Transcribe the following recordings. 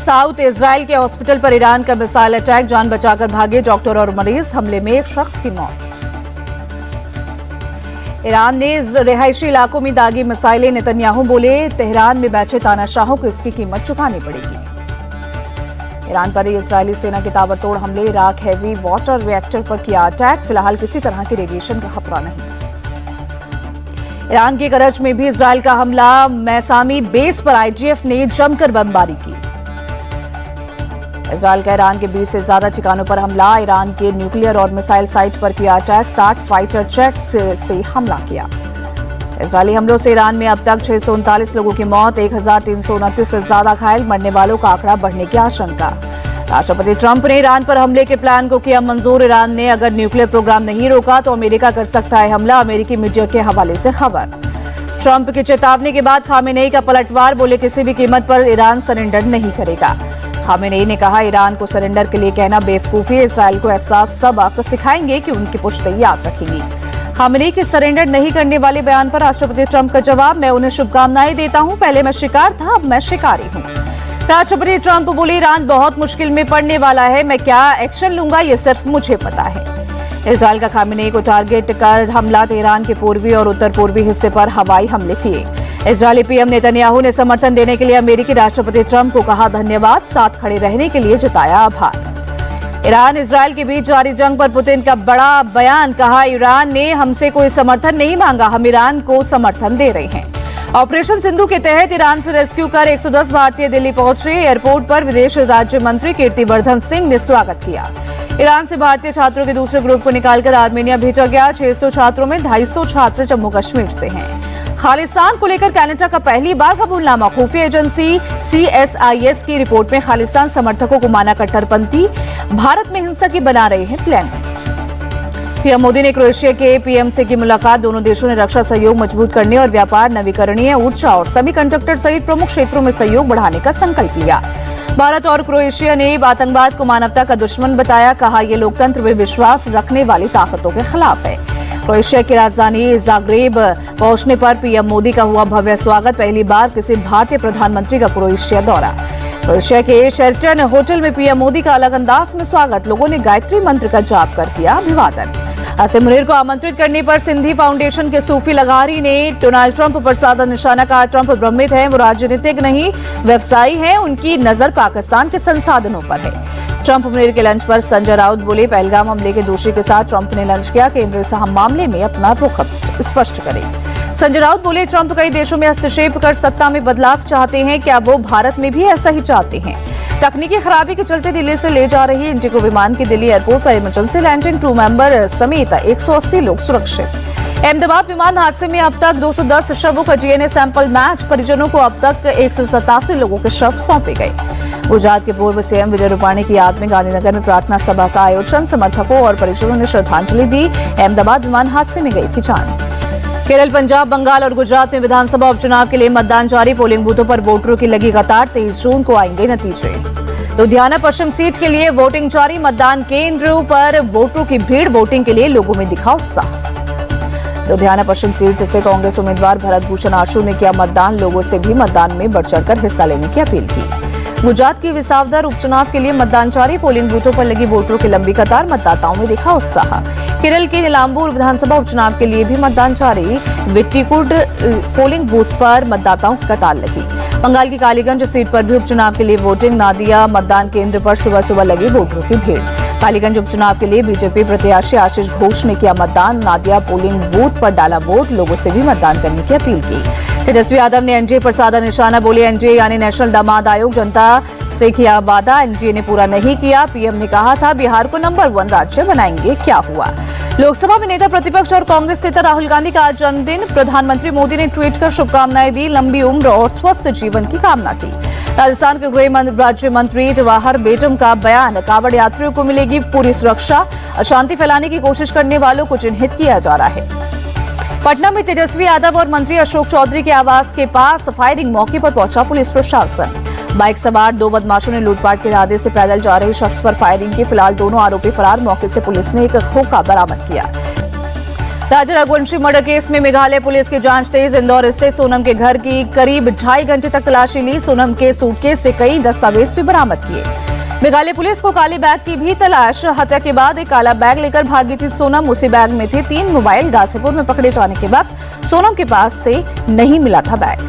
South Israel के hospital पर Iran का मिसाइल अटैक, जान बचाकर भागे डॉक्टर और मरीज, हमले में एक शख्स की मौत। ईरान ने रिहायशी इलाकों में दागी मिसाइलें, नेतन्याहू बोले तेहरान में बैठे तानाशाहों को इसकी कीमत चुकानी पड़ेगी। ईरान पर इजरायली सेना के ताबड़तोड़ हमले, इराक हैवी वाटर रिएक्टर पर किया अटैक, फिलहाल किसी तरह के रेडिएशन का खतरा नहीं। ईरान के करज में भी इजरायल का हमला, मैसामी बेस पर आईजीएफ ने जमकर बमबारी की। इजरायल का ईरान के 20 से ज्यादा ठिकानों पर हमला, ईरान के न्यूक्लियर और मिसाइल साइट पर किया अटैक, 60 फाइटर जेट्स से हमला किया। इजरायली हमलों से ईरान में अब तक 639 लोगों की मौत, 1329 से ज्यादा घायल, मरने वालों का आंकड़ा बढ़ने की आशंका। राष्ट्रपति ट्रंप ने ईरान पर हमले के प्लान को किया मंजूर। ईरान ने अगर न्यूक्लियर प्रोग्राम नहीं रोका तो अमेरिका कर सकता है हमला, अमेरिकी मीडिया के हवाले से खबर। ट्रंप की चेतावनी के बाद खामेनेई का पलटवार, बोले किसी भी कीमत पर ईरान सरेंडर नहीं करेगा। खामेनेई ने कहा ईरान को सरेंडर के लिए कहना बेवकूफी है, इजरायल को ऐसा सबक सिखाएंगे कि उनकी पुश्तई याद रखेंगी। खामेनेई के सरेंडर नहीं करने वाले बयान पर राष्ट्रपति ट्रंप का जवाब, मैं उन्हें शुभकामनाएं देता हूं, पहले मैं शिकार था, अब मैं शिकारी हूं। राष्ट्रपति ट्रंप बोले ईरान बहुत मुश्किल में पड़ने वाला है, मैं क्या एक्शन लूंगा ये सिर्फ मुझे पता है। इजरायल का खामेनेई को टारगेट कर हमला, तेहरान के पूर्वी और उत्तर पूर्वी हिस्से पर हवाई हमले किए। इजरायली पीएम नेतन्याहू ने समर्थन देने के लिए अमेरिकी राष्ट्रपति ट्रंप को कहा धन्यवाद, साथ खड़े रहने के लिए जताया आभार। ईरान इजरायल के बीच जारी जंग पर पुतिन का बड़ा बयान, कहा ईरान ने हमसे कोई समर्थन नहीं मांगा, हम ईरान को समर्थन दे रहे हैं। ऑपरेशन सिंधु के तहत ईरान से रेस्क्यू कर 110 भारतीय दिल्ली पहुंचे। एयरपोर्ट पर विदेश राज्य मंत्री कीर्तिवर्धन सिंह ने स्वागत किया। ईरान से भारतीय छात्रों के दूसरे ग्रुप को निकालकर आर्मेनिया भेजा गया। 600 छात्रों में 250 छात्र जम्मू कश्मीर से हैं। खालिस्तान को लेकर कनाडा का पहली बार कबूलनामा, खुफिया एजेंसी CSIS की रिपोर्ट में खालिस्तान समर्थकों को माना कट्टरपंथी, भारत में हिंसा की बना रहे हैं प्लान। पीएम मोदी ने क्रोएशिया के पीएम से की मुलाकात, दोनों देशों ने रक्षा सहयोग मजबूत करने और व्यापार, नवीकरणीय ऊर्जा और सेमीकंडक्टर सहित प्रमुख क्षेत्रों में सहयोग बढ़ाने का संकल्प लिया। भारत और क्रोएशिया ने आतंकवाद को मानवता का दुश्मन बताया, कहा यह लोकतंत्र में विश्वास रखने वाली ताकतों के खिलाफ है। क्रोएशिया की राजधानी जाग्रेब पहुंचने पर पीएम मोदी का हुआ भव्य स्वागत, पहली बार किसी भारतीय प्रधानमंत्री का क्रोएशिया दौरा। क्रोएशिया के शेरटन होटल में पीएम मोदी का अलग अंदाज में स्वागत, लोगों ने गायत्री मंत्र का जाप कर किया अभिवादन। आसिम मुनीर को आमंत्रित करने पर सिंधी फाउंडेशन के सूफी लगारी ने डोनाल्ड ट्रंप पर साधा निशाना, कहा ट्रंप भ्रमित हैं, वो राजनीतिक नहीं व्यवसायी हैं, उनकी नजर पाकिस्तान के संसाधनों पर है। ट्रंप मुनीर के लंच पर संजय राउत बोले पहलगाम हमले के दोषी के साथ ट्रंप ने लंच किया, केंद्र साहब मामले में अपना रुख स्पष्ट करें। संजय राउत बोले ट्रंप कई देशों में हस्तक्षेप कर सत्ता में बदलाव चाहते हैं, क्या वो भारत में भी ऐसा ही चाहते हैं। तकनीकी खराबी के चलते दिल्ली से ले जा रही इंडिगो विमान की दिल्ली एयरपोर्ट पर इमरजेंसी लैंडिंग, क्रू मेंबर समेत 180 लोग सुरक्षित। अहमदाबाद विमान हादसे में अब तक 210 शवों का DNA सैंपल मैच, परिजनों को अब तक 187 लोगों के शव सौंपे गए। गुजरात के पूर्व सीएम विजय रूपाणी की याद में गांधीनगर में प्रार्थना सभा का आयोजन, समर्थकों और परिजनों ने श्रद्धांजलि दी। अहमदाबाद विमान हादसे में गई थी जान। केरल, पंजाब, बंगाल और गुजरात में विधानसभा उपचुनाव के लिए मतदान जारी, पोलिंग बूथों पर वोटरों की लगी कतार, 23 जून को आएंगे नतीजे। लुधियाना पश्चिम सीट के लिए वोटिंग जारी, मतदान केंद्रों पर वोटरों की भीड़, वोटिंग के लिए लोगों में दिखा उत्साह। लुधियाना पश्चिम सीट से कांग्रेस उम्मीदवार भरत भूषण आशु ने किया मतदान, लोगों से भी मतदान में बढ़ चढ़कर हिस्सा लेने की अपील की। गुजरात की विसावदर उपचुनाव के लिए मतदान जारी, पोलिंग बूथों पर लगी वोटरों की लंबी कतार, मतदाताओं में दिखा उत्साह। केरल के नीलांबूर विधानसभा उपचुनाव के लिए भी मतदान जारी, विट्टिकुड पोलिंग बूथ पर मतदाताओं की कतार लगी। बंगाल की कालीगंज सीट पर भी उपचुनाव के लिए वोटिंग, नादिया मतदान केंद्र पर सुबह सुबह लगी वोटरों की भीड़। कालीगंज उपचुनाव के लिए बीजेपी प्रत्याशी आशीष घोष ने किया मतदान, नादिया पोलिंग बूथ पर डाला वोट, लोगों से भी मतदान करने की अपील की। तेजस्वी यादव ने एनडीए पर साधा निशाना, बोले एनडीए यानी नेशनल दामाद आयोग जनता से किया वादा, एनडीए ने पूरा नहीं किया। पीएम ने कहा था बिहार को नंबर 1 राज्य बनाएंगे, क्या हुआ। लोकसभा में नेता प्रतिपक्ष और कांग्रेस नेता राहुल गांधी का आज जन्मदिन, प्रधानमंत्री मोदी ने ट्वीट कर शुभकामनाएं दी, लंबी उम्र और स्वस्थ जीवन की कामना की। राजस्थान के गृह राज्य मंत्री जवाहर बेगम का बयान, कांवड़ यात्रियों को मिलेगी पूरी सुरक्षा, अशांति फैलाने की कोशिश करने वालों को चिन्हित किया जा रहा है। पटना में तेजस्वी यादव और मंत्री अशोक चौधरी के आवास के पास फायरिंग, मौके पर पहुंचा पुलिस प्रशासन। बाइक सवार 2 बदमाशों ने लूटपाट के इरादे से पैदल जा रहे शख्स पर फायरिंग की, फिलहाल दोनों आरोपी फरार, मौके से पुलिस ने एक खोखा बरामद किया। राजा रघुवंशी मर्डर केस में मेघालय पुलिस की जांच तेज। इंदौर स्थित सोनम के घर की करीब 2.5 घंटे तक तलाशी ली। सोनम के सूटकेस से कई दस्तावेज भी बरामद किए। मेघालय पुलिस को काले बैग की भी तलाश। हत्या के बाद एक काला बैग लेकर भागी थी सोनम। उसी बैग में थे 3 मोबाइल। गाजीपुर में पकड़े जाने के वक्त सोनम के पास से नहीं मिला था बैग।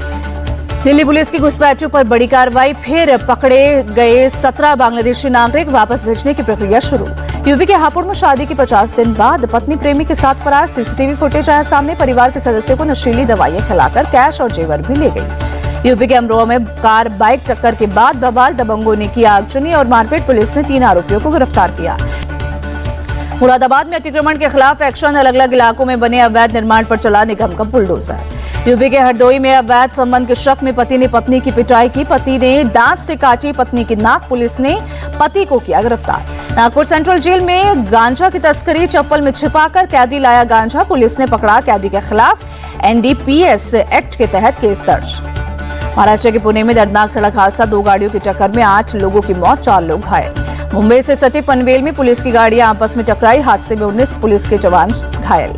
दिल्ली पुलिस की घुसपैठियों पर बड़ी कार्रवाई। फिर पकड़े गए 17 बांग्लादेशी नागरिक। वापस भेजने की प्रक्रिया शुरू। यूपी के हापुड़ में शादी के 50 दिन बाद पत्नी प्रेमी के साथ फरार। सीसीटीवी फुटेज आया सामने। परिवार के सदस्यों को नशीली दवाइयां खिलाकर कैश और जेवर भी ले गई। यूपी के अमरोहा में कार बाइक टक्कर के बाद बवाल। दबंगों ने किया आगजनी और मारपीट। पुलिस ने 3 आरोपियों को गिरफ्तार किया। मुरादाबाद में अतिक्रमण के खिलाफ एक्शन। अलग अलग इलाकों में बने अवैध निर्माण पर चला निगम का बुलडोजर। यूपी के हरदोई में अवैध संबंध के शक में पति ने पत्नी की पिटाई की। पति ने दांत से काटी पत्नी की नाक। पुलिस ने पति को किया गिरफ्तार। नागपुर सेंट्रल जेल में गांजा की तस्करी। चप्पल में छिपाकर कैदी लाया गांजा। पुलिस ने पकड़ा। कैदी के खिलाफ एनडीपीएस एक्ट के तहत केस दर्ज। महाराष्ट्र के पुणे में दर्दनाक सड़क हादसा। 2 गाड़ियों की टक्कर में 8 लोगों की मौत, 4 लोग घायल। मुंबई से सटे पनवेल में पुलिस की गाड़ियां आपस में टकराई। हादसे में 19 पुलिस के जवान घायल।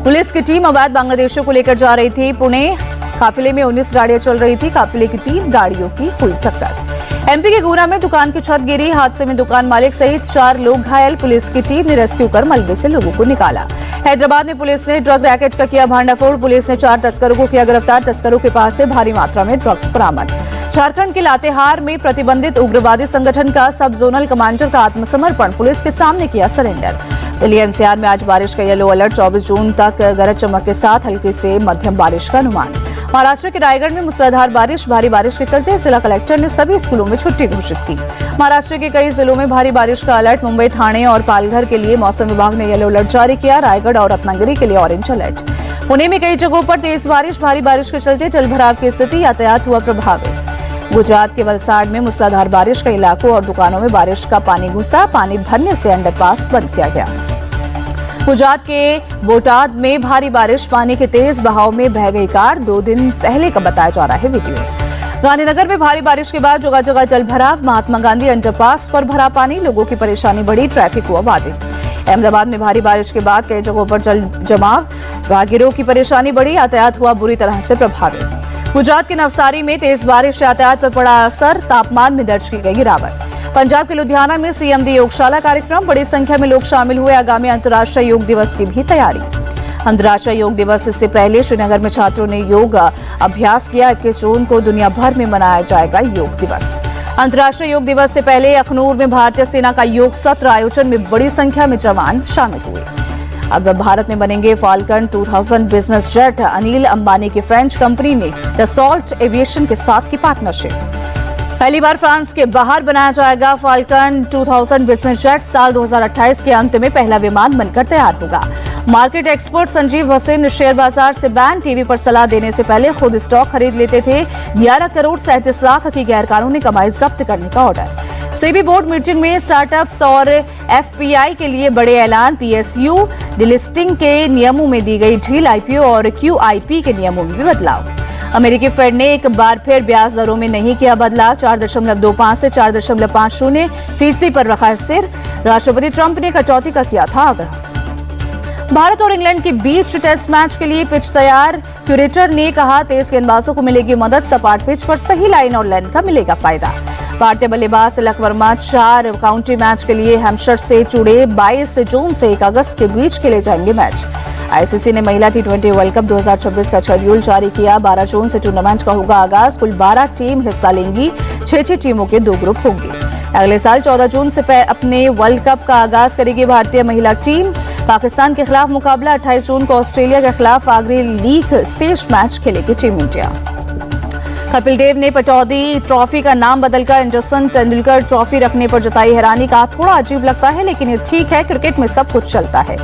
पुलिस की टीम अवैध बांग्लादेशियों को लेकर जा रही थी पुणे। काफिले में 19 गाड़ियां चल रही थी। काफिले की 3 गाड़ियों की हुई टक्कर। एमपी के गुना में दुकान की छत गिरी। हादसे में दुकान मालिक सहित 4 लोग घायल। पुलिस की टीम ने रेस्क्यू कर मलबे से लोगों को निकाला। हैदराबाद में पुलिस ने ड्रग रैकेट का किया भांडाफोड़। पुलिस ने 4 तस्करों को किया गिरफ्तार। तस्करों के पास से भारी मात्रा में ड्रग्स बरामद। झारखंड के लातेहार में प्रतिबंधित उग्रवादी संगठन का सब जोनल कमांडर का आत्मसमर्पण। पुलिस के सामने किया सरेंडर। दिल्ली एनसीआर में आज बारिश का येलो अलर्ट। 24 जून तक गरज चमक के साथ हल्की से मध्यम बारिश का अनुमान। महाराष्ट्र के रायगढ़ में मूसलाधार बारिश। भारी बारिश के चलते जिला कलेक्टर ने सभी स्कूलों में छुट्टी घोषित की। महाराष्ट्र के कई जिलों में भारी बारिश का अलर्ट। मुंबई, ठाणे और पालघर के लिए मौसम विभाग ने येलो अलर्ट जारी किया। रायगढ़ और रत्नागिरी के लिए ऑरेंज अलर्ट। पुणे में कई जगहों पर तेज बारिश। भारी बारिश के चलते जलभराव की स्थिति। यातायात हुआ प्रभावित। गुजरात के वलसाड़ में मूसलाधार बारिश। कई इलाकों और दुकानों में बारिश का पानी घुसा। पानी भरने से अंडरपास बंद किया गया। गुजरात के बोटाद में भारी बारिश। पानी के तेज बहाव में बह गई कार। 2 दिन पहले का बताया जा रहा है वीडियो। गांधीनगर में भारी बारिश के बाद जगह जगह जलभराव। महात्मा गांधी अंडरपास पर भरा पानी। लोगों की परेशानी बढ़ी। ट्रैफिक हुआ बाधित। अहमदाबाद में भारी बारिश के बाद कई जगहों पर जल जमाव। राहगीरों की परेशानी बढ़ी। यातायात हुआ बुरी तरह से प्रभावित। गुजरात के नवसारी में तेज बारिश। यातायात पर पड़ा असर। तापमान में दर्ज की गई गिरावट। पंजाब के लुधियाना में सीएम दी योगशाला कार्यक्रम। बड़ी संख्या में लोग शामिल हुए। आगामी अंतर्राष्ट्रीय योग दिवस की भी तैयारी। अंतर्राष्ट्रीय योग दिवस से पहले श्रीनगर में छात्रों ने योग अभ्यास किया। 21 जून को दुनिया भर में मनाया जाएगा योग दिवस। अंतर्राष्ट्रीय योग दिवस से पहले अखनूर में भारतीय सेना का योग सत्र आयोजन में बड़ी संख्या में जवान शामिल हुए। अब भारत में बनेंगे falcon 2000 business jet. Anil Ambani की फ्रेंच कंपनी ने डसॉल्ट एविएशन के साथ की पार्टनरशिप। पहली बार फ्रांस के बाहर बनाया जाएगा फाल्कन 2000 बिजनेस जेट। साल 2028 के अंत में पहला विमान बनकर तैयार होगा। Market expert Sanjiv Hasan share बाजार से बैन। टीवी पर सलाह देने से पहले खुद स्टॉक खरीद लेते थे। 11 करोड़ 37 लाख की गैरकानूनी कमाई जब्त करने का ऑर्डर। सेबी बोर्ड मीटिंग में स्टार्टअप्स और एफपीआई के लिए बड़े ऐलान। पीएसयू डिलिस्टिंग के नियमों में दी गई ढील। आईपीओ और क्यूआईपी के नियमों में भी बदलाव। अमेरिकी फेड ने एक बार फिर ब्याज दरों में नहीं किया बदलाव। 4.25 से 4.50% पर रखा स्थिर। राष्ट्रपति ट्रंप ने कटौती का किया था आग्रह। भारत और इंग्लैंड के बीच टेस्ट मैच के लिए पिच तैयार। क्यूरेटर ने कहा तेज गेंदबाजों को मिलेगी मदद। सपाट पिच पर सही लाइन और लेंथ का मिलेगा फायदा। भारतीय बल्लेबाज तिलक वर्मा 4 काउंटी मैच के लिए हैम्पशायर से जुड़े 22 जून से 1 अगस्त के बीच खेले जाएंगे मैच। आईसीसी ने महिला T20 वर्ल्ड कप 2026 का शेड्यूल जारी किया। 12 जून से टूर्नामेंट का होगा आगाज। कुल 12 टीम हिस्सा लेंगी। 6 टीमों के 2 ग्रुप होंगे। अगले साल 14 जून से अपने वर्ल्ड कप का आगाज करेगी भारतीय महिला टीम। पाकिस्तान के खिलाफ मुकाबला 28 जून को ऑस्ट्रेलिया के खिलाफ आगरे लीग स्टेज मैच खेलेगी टीम इंडिया। कपिल देव ने पटौदी ट्रॉफी का नाम बदलकर एंडरसन तेंदुलकर ट्रॉफी रखने पर जताई हैरानी। कहा थोड़ा अजीब लगता है लेकिन ये ठीक है। क्रिकेट में सब कुछ चलता है।